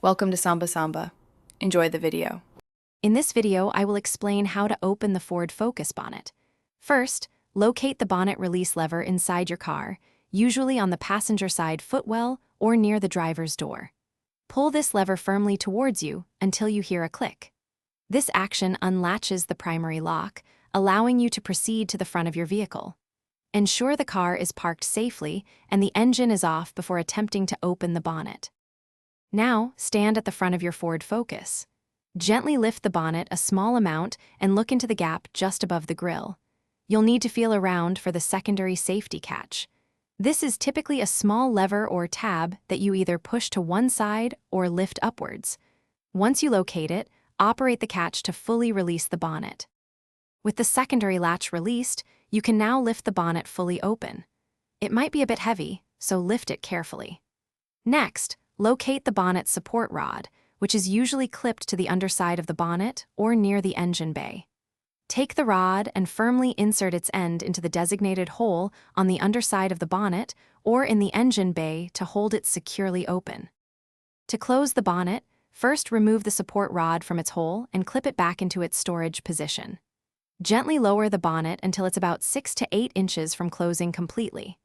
Welcome to Samba Samba. Enjoy the video. In this video, I will explain how to open the Ford Focus bonnet. First, locate the bonnet release lever inside your car, usually on the passenger side footwell or near the driver's door. Pull this lever firmly towards you until you hear a click. This action unlatches the primary lock, allowing you to proceed to the front of your vehicle. Ensure the car is parked safely and the engine is off before attempting to open the bonnet. Now, stand at the front of your Ford Focus. Gently lift the bonnet a small amount and look into the gap just above the grille. You'll need to feel around for the secondary safety catch. This is typically a small lever or tab that you either push to one side or lift upwards. Once you locate it, operate the catch to fully release the bonnet. With the secondary latch released, you can now lift the bonnet fully open. It might be a bit heavy, so lift it carefully. Next, locate the bonnet support rod, which is usually clipped to the underside of the bonnet or near the engine bay. Take the rod and firmly insert its end into the designated hole on the underside of the bonnet or in the engine bay to hold it securely open. To close the bonnet, first remove the support rod from its hole and clip it back into its storage position. Gently lower the bonnet until it's about 6 to 8 inches from closing completely.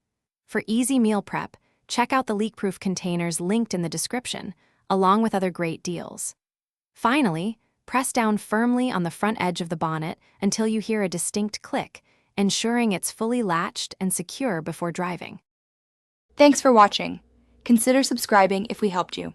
For easy meal prep, check out the leak-proof containers linked in the description, along with other great deals. Finally, press down firmly on the front edge of the bonnet until you hear a distinct click, ensuring it's fully latched and secure before driving. Thanks for watching. Consider subscribing if we helped you.